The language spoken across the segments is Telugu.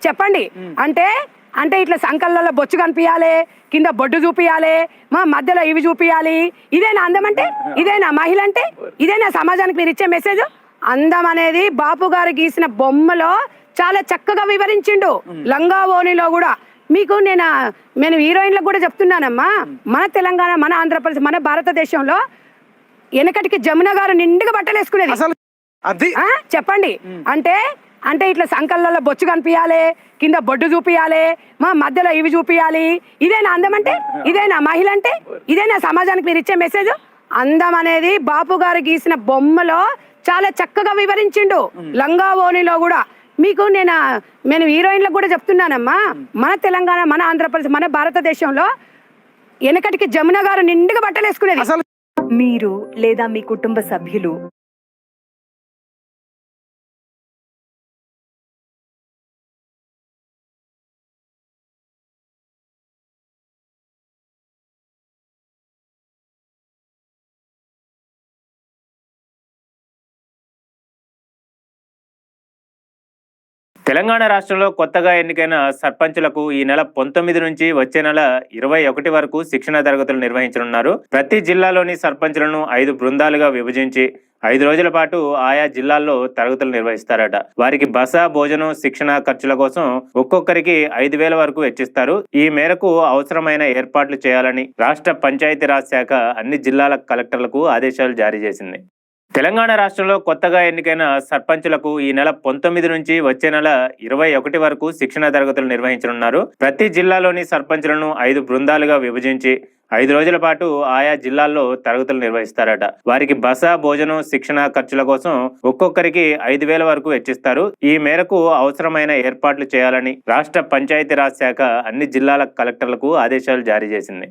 చెప్పండి. అంటే అంటే ఇట్లా సంకళ్ళలో బొచ్చు కనిపించాలి, కింద బొడ్డు చూపియాలి, మా మధ్యలో ఇవి చూపియాలి. ఇదేనా అందం అంటే? ఇదేనా మహిళ అంటే? ఇదేనా సమాజానికి మీరు ఇచ్చే మెసేజ్? అందం అనేది బాపు గారు గీసిన బొమ్మలో చాలా చక్కగా వివరించిండు. లంగా ఓణిలో కూడా మీకు నేను హీరోయిన్లకు కూడా చెప్తున్నానమ్మా, మన తెలంగాణ, మన ఆంధ్రప్రదేశ్, మన భారతదేశంలో వెనకటికి జమున గారు నిండుగా బట్టలు వేసుకునేది. చెప్పండి. అంటే అంటే ఇట్లా సంకళ్ళలో బొచ్చు కనిపించాలి, కింద బొడ్డు చూపియాలి, మా మధ్యలో ఇవి చూపియాలి. ఇదేనా అందం అంటే? ఇదేనా మహిళ అంటే? ఇదేనా సమాజానికి మీరు ఇచ్చే మెసేజ్? అందం అనేది బాపు గారు గీసిన బొమ్మలో చాలా చక్కగా వివరించిండు. లంగా ఓణిలో కూడా మీకు నేను హీరోయిన్లకు కూడా చెప్తున్నానమ్మా, మన తెలంగాణ, మన ఆంధ్రప్రదేశ్, మన భారతదేశంలో వెనకటికి జమున గారు నిండుగా బట్టలు వేసుకునేది. మీరు లేదా మీ కుటుంబ సభ్యులు తెలంగాణ రాష్ట్రంలో కొత్తగా ఎన్నికైన సర్పంచులకు ఈ నెల 19 నుంచి వచ్చే నెల 21 వరకు శిక్షణ తరగతులు నిర్వహించనున్నారు. ప్రతి జిల్లాలోని సర్పంచులను 5 బృందాలుగా విభజించి 5 రోజుల పాటు ఆయా జిల్లాల్లో తరగతులు నిర్వహిస్తారట. వారికి బస, భోజనం, శిక్షణ ఖర్చుల కోసం ఒక్కొక్కరికి 5,000 వరకు వెచ్చిస్తారు. ఈ మేరకు అవసరమైన ఏర్పాట్లు చేయాలని రాష్ట్ర పంచాయతీరాజ్ శాఖ అన్ని జిల్లాల కలెక్టర్లకు ఆదేశాలు జారీ చేసింది. తెలంగాణ రాష్ట్రంలో కొత్తగా ఎన్నికైన సర్పంచులకు ఈ నెల 19 నుంచి వచ్చే నెల 21 వరకు శిక్షణ తరగతులు నిర్వహించనున్నారు. ప్రతి జిల్లాలోని సర్పంచులను 5 బృందాలుగా విభజించి 5 రోజుల పాటు ఆయా జిల్లాల్లో తరగతులు నిర్వహిస్తారట. వారికి బస, భోజనం, శిక్షణ ఖర్చుల కోసం ఒక్కొక్కరికి 5,000 వరకు వెచ్చిస్తారు. ఈ మేరకు అవసరమైన ఏర్పాట్లు చేయాలని రాష్ట్ర పంచాయతీరాజ్ శాఖ అన్ని జిల్లాల కలెక్టర్లకు ఆదేశాలు జారీ చేసింది.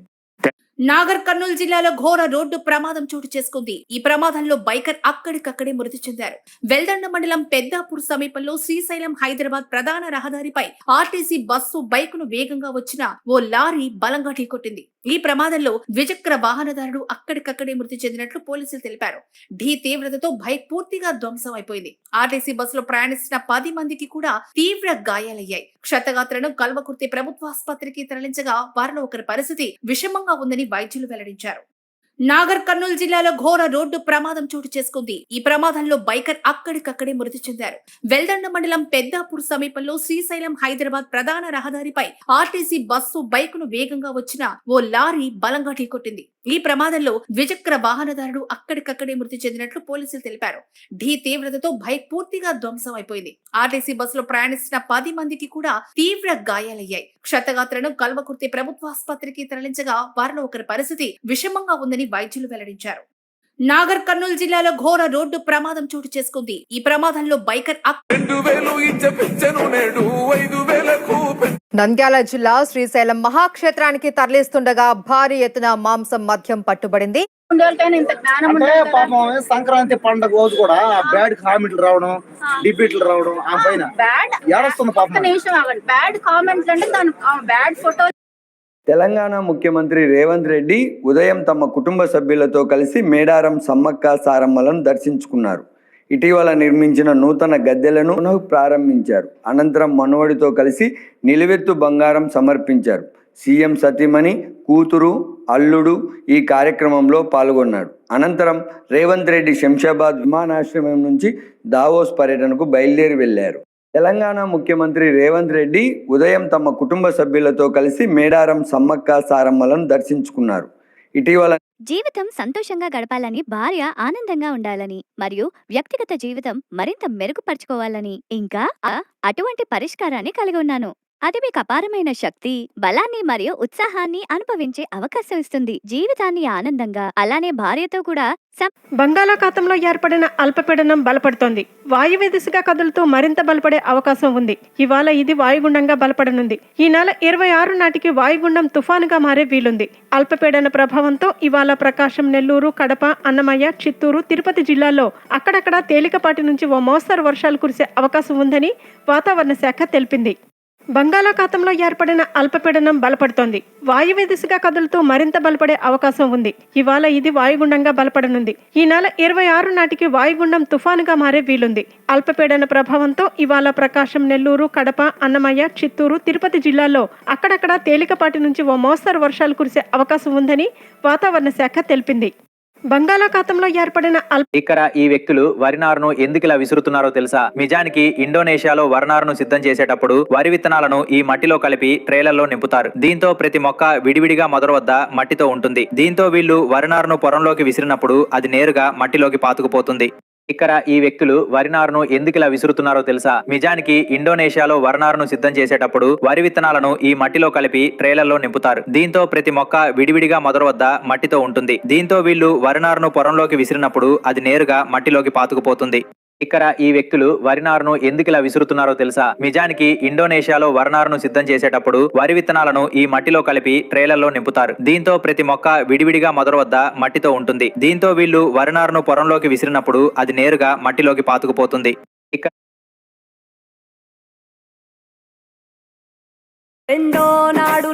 నాగర్ కర్నూలు జిల్లాలో ఘోర రోడ్డు ప్రమాదం చోటు చేసుకుంది. ఈ ప్రమాదంలో బైకర్ అక్కడికక్కడే మృతి చెందారు. వెల్దండ మండలం పెద్దాపూర్ సమీపంలో శ్రీశైలం హైదరాబాద్ ప్రధాన రహదారిపై ఆర్టీసీ బస్సు బైకును వేగంగా వచ్చిన ఓ లారీ బలంగా ఢీకొట్టింది. ఈ ప్రమాదంలో ద్విచక్ర వాహనదారుడు అక్కడికక్కడే మృతి చెందినట్లు పోలీసులు తెలిపారు. ఢీ తీవ్రతతో బైక్ పూర్తిగా ధ్వంసం అయిపోయింది. ఆర్టీసీ బస్సులో ప్రయాణిస్తున్న 10 మందికి కూడా తీవ్ర గాయాలయ్యాయి. క్షతగాత్రను కల్వకుర్తి ప్రభుత్వాసుపత్రికి తరలించగా వారిలో ఒకరి పరిస్థితి విషమంగా ఉందని వైద్యులు వెల్లడించారు. నాగర్ కర్నూలు జిల్లాలో ఘోర రోడ్డు ప్రమాదం చోటు చేసుకుంది. ఈ ప్రమాదంలో బైకర్ అక్కడికక్కడే మృతి చెందారు. వెల్దండ మండలం పెద్దాపూర్ సమీపంలో శ్రీశైలం హైదరాబాద్ ప్రధాన రహదారిపై ఆర్టీసీ బస్సు బైకును వేగంగా వచ్చిన ఓ లారీ బలంగా ఢీకొట్టింది. ఈ ప్రమాదంలో ద్విచక్ర వాహనదారుడు అక్కడికక్కడే మృతి చెందినట్లు పోలీసులు తెలిపారు. ఢీ తీవ్రతతో బైక్ పూర్తిగా ధ్వంసం అయిపోయింది. ఆర్టీసీ బస్సులో ప్రయాణిస్తున్న 10 మందికి కూడా తీవ్ర గాయాలయ్యాయి. క్షతగాత్రను కల్వకుర్తి ప్రభుత్వాసుపత్రికి తరలించగా వారిలో ఒకరి పరిస్థితి విషమంగా ఉందని వైద్యులు వెల్లడించారు. నాగర్ కర్నూలు జిల్లాలో ఘోర రోడ్డు ప్రమాదం చోటు చేసుకుంది. ఈ ప్రమాదంలో బైకర్ నంద్యాల జిల్లా శ్రీశైలం మహాక్షేత్రానికి తరలిస్తుండగా భారీ ఎత్తున మాంసం మద్యం పట్టుబడింది. సంక్రాంతి పండుగ రోజు కూడా బ్యాడ్ కామెంట్లు రావడం, డిబేట్లు రావడం, ఆ పైన తెలంగాణ ముఖ్యమంత్రి రేవంత్ రెడ్డి ఉదయం తమ కుటుంబ సభ్యులతో కలిసి మేడారం సమ్మక్క సారమ్మలను దర్శించుకున్నారు. ఇటీవల నిర్మించిన నూతన గద్దెలను ప్రారంభించారు. అనంతరం మనవడితో కలిసి నిలువెత్తు బంగారం సమర్పించారు. సీఎం సతీమణి, కూతురు, అల్లుడు ఈ కార్యక్రమంలో పాల్గొన్నాడు. అనంతరం రేవంత్ రెడ్డి శంషాబాద్ విమానాశ్రయం నుంచి దావోస్ పర్యటనకు బయలుదేరి వెళ్లారు. తెలంగాణ ముఖ్యమంత్రి రేవంత్ రెడ్డి ఉదయం తమ కుటుంబ సభ్యులతో కలిసి మేడారం సమ్మక్క సారమ్మలను దర్శించుకున్నారు. ఇటీవల జీవితం సంతోషంగా గడపాలని, భార్య ఆనందంగా ఉండాలని మరియు వ్యక్తిగత జీవితం మరింత మెరుగుపరుచుకోవాలని ఇంకా అటువంటి పరిష్కారాన్ని కలిగి ఉన్నాను. అది మీకు అపారమైన శక్తి, బలాన్ని మరియు ఉత్సాహాన్ని అనుభవించే అవకాశం ఇస్తుంది. జీవితాన్ని ఆనందంగా, అలానే భార్యతో కూడా. బంగాళాఖాతంలో ఏర్పడిన అల్పపీడనం బలపడుతోంది. వాయువ్య దిశగా కదులుతూ మరింత బలపడే అవకాశం ఉంది. ఇవాళ ఇది వాయుగుండంగా బలపడనుంది. ఈ నెల 26 నాటికి వాయుగుండం తుఫానుగా మారే వీలుంది. అల్పపీడన ప్రభావంతో ఇవాళ ప్రకాశం, నెల్లూరు, కడప, అన్నమయ్య, చిత్తూరు, తిరుపతి జిల్లాల్లో అక్కడక్కడ తేలికపాటి నుంచి ఓ మోస్తరు వర్షాలు కురిసే అవకాశం ఉందని వాతావరణ శాఖ తెలిపింది. బంగాళాఖాతంలో ఏర్పడిన అల్పపీడనం బలపడుతోంది. వాయువ్య దిశగా కదులుతూ మరింత బలపడే అవకాశం ఉంది. ఇవాళ ఇది వాయుగుండంగా బలపడనుంది. ఈ నెల 26 నాటికి వాయుగుండం తుఫానుగా మారే వీలుంది. అల్పపీడన ప్రభావంతో ఇవాళ ప్రకాశం, నెల్లూరు, కడప, అన్నమయ్య, చిత్తూరు, తిరుపతి జిల్లాల్లో అక్కడక్కడ తేలికపాటి నుంచి ఓ మోస్తరు వర్షాలు కురిసే అవకాశం ఉందని వాతావరణ శాఖ తెలిపింది. బంగాళాఖాతంలో ఏర్పడిన ఇక్కడ ఈ వ్యక్తులు వరి నారును ఎందుకు ఇలా విసురుతున్నారో తెలుసా? నిజానికి ఇండోనేషియాలో వరి నారును సిద్ధం చేసేటప్పుడు వరి విత్తనాలను ఈ మట్టిలో కలిపి ట్రేలర్లో నింపుతారు. దీంతో ప్రతి మొక్క విడివిడిగా మొదలు వద్ద మట్టితో ఉంటుంది. దీంతో వీళ్ళు వరి నారును పొరంలోకి విసిరినప్పుడు అది నేరుగా మట్టిలోకి పాతుకుపోతుంది. ఇక్కడ ఈ వ్యక్తులు వరి నారును ఎందుకు ఇలా విసురుతున్నారో తెలుసా? నిజానికి ఇండోనేషియాలో వరి నారును సిద్ధం చేసేటప్పుడు వరి విత్తనాలను ఈ మట్టిలో కలిపి ట్రేలర్లో నింపుతారు. దీంతో ప్రతి మొక్క విడివిడిగా మొదలు వద్ద మట్టితో ఉంటుంది. దీంతో వీళ్ళు వరి నారును పొరంలోకి విసిరినప్పుడు అది నేరుగా మట్టిలోకి పాతుకుపోతుంది. ఇక్కడ ఈ వ్యక్తులు వరి నారును ఎందుకు ఇలా విసురుతున్నారో తెలుసా? నిజానికి ఇండోనేషియాలో వరి నారును సిద్ధం చేసేటప్పుడు వరి విత్తనాలను ఈ మట్టిలో కలిపి ట్రేలర్లో నింపుతారు. దీంతో ప్రతి మొక్క విడివిడిగా మొదలు వద్ద మట్టితో ఉంటుంది. దీంతో వీళ్ళు వరి నారును పొరంలోకి విసిరినప్పుడు అది నేరుగా మట్టిలోకి పాతుకుపోతుంది. రెండో నాడు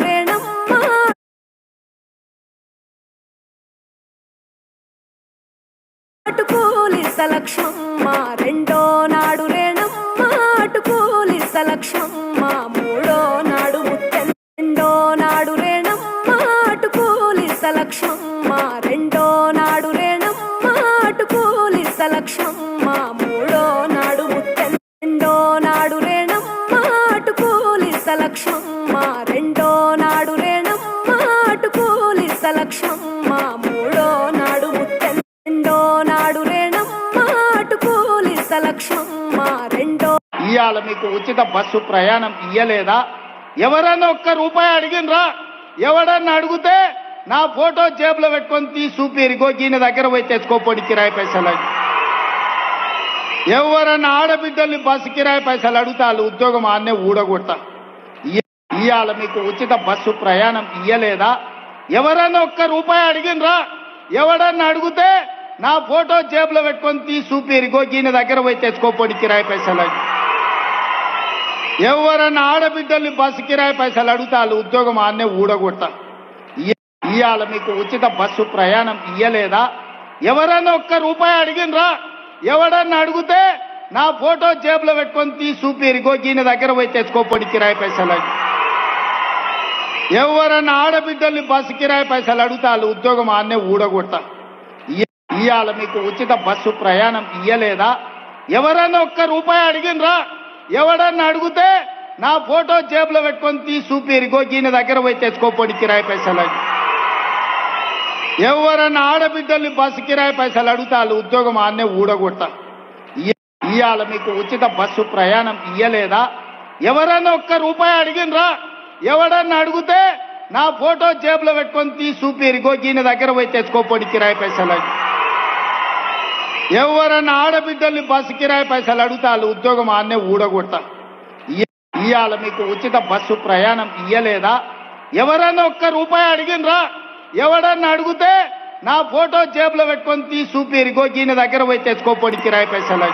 లక్ష్మమ్మ, రెండో నాడు రేణమ్మ అటుకూలి లక్ష్మమ్మ, మూడో నాడు ముత్తెం, రెండో నాడు రేణమ్మ అటుకూలి లక్ష్మమ్మ, రెండో నాడు రేణమ్మ అటుకూలి లక్ష్మమ్మ, మూడో నాడు ముత్తెం, రెండో నాడు రేణమ్మ అటుకూలి లక్ష్మమ్మ, రెండో నాడు రేణమ్మ అటుకూలి లక్ష్మమ్మ, మూడో నాడు ముత్తెం, రెండో నాడు లక్ష్మమ్మ, రెండో. ఇవాళ మీకు ఉచిత బస్సు ప్రయాణం ఇయ్యలేదా? ఎవరన్నా ఒక్క రూపాయి అడిగినరా? ఎవడన్నా అడిగితే నా ఫోటో జేబులో పెట్టుకొని తీసిపేరిగో ఈయన దగ్గర పోయి తెచ్చుకోపోయి కిరాయి పైసలు. ఎవరన్నా ఆడబిడ్డల్ని బస్సు కిరాయి పైసలు అడుగుతా వాళ్ళు ఉద్యోగం ఆన్నే ఊడగొడతా. ఇవాళ మీకు ఉచిత బస్సు ప్రయాణం ఇయ్యలేదా? ఎవరన్నా ఒక్క రూపాయి అడిగినరా? ఎవడన్నా అడిగితే నా ఫోటో జేబులో పెట్టుకొని తీసిపేరిగో ఈయన దగ్గర పోయి తెచ్చుకోపోయి కిరాయి పైసలు. ఎవరన్నా ఆడబిడ్డల్ని బస్సు కిరాయి పైసలు అడుగుతా వాళ్ళు ఉద్యోగం ఆన్నే ఊడగొడతా. ఇవాళ మీకు ఉచిత బస్సు ప్రయాణం ఇయ్యలేదా? ఎవరన్నా ఒక్క రూపాయి అడిగినరా? ఎవడన్నా అడిగితే నా ఫోటో జేబులో పెట్టుకొని తీసిపేరిగో ఈయన దగ్గర పోయి తెచ్చుకోపోయి కిరాయి పైసలు. ఎవరన్నా ఆడబిడ్డల్ని బస్సు కిరాయి పైసలు అడుగుతా వాళ్ళు ఉద్యోగం ఆన్నే ఊడగొడతా. ఇవాళ మీకు ఉచిత బస్సు ప్రయాణం ఇయ్యలేదా? ఎవరన్నా ఒక్క రూపాయి అడిగినరా? ఎవడన్నా అడిగితే నా ఫోటో జేబులో పెట్టుకొని తీసిపేరిగో ఈయన దగ్గర పోయి తెచ్చుకోపోయి కిరాయి పైసలు. ఎవరన్నా ఆడబిడ్డల్ని బస్సు కిరాయి పైసలు అడుగుతా వాళ్ళు ఉద్యోగం ఆన్నే ఊడగొడతా. ఇవాళ మీకు ఉచిత బస్సు ప్రయాణం ఇయ్యలేదా? ఎవరన్నా ఒక్క రూపాయి అడిగినరా? ఎవడన్నా అడిగితే నా ఫోటో జేబులో పెట్టుకొని తీసిపేరిగో ఈయన దగ్గర పోయి తెచ్చుకోపోయి కిరాయి పైసలు. ఎవరన్నా ఆడబిడ్డల్ని బస్సు కిరాయి పైసలు అడుగుతా వాళ్ళు ఉద్యోగం ఆన్నే ఊడగొడతా. ఇవాళ మీకు ఉచిత బస్సు ప్రయాణం ఇయ్యలేదా? ఎవరన్నా ఒక్క రూపాయి అడిగినరా? ఎవడన్నా అడిగితే నా ఫోటో జేబులో పెట్టుకొని తీసిపేరిగో ఈయన దగ్గర పోయి తెచ్చుకోపోయి కిరాయి పైసలు.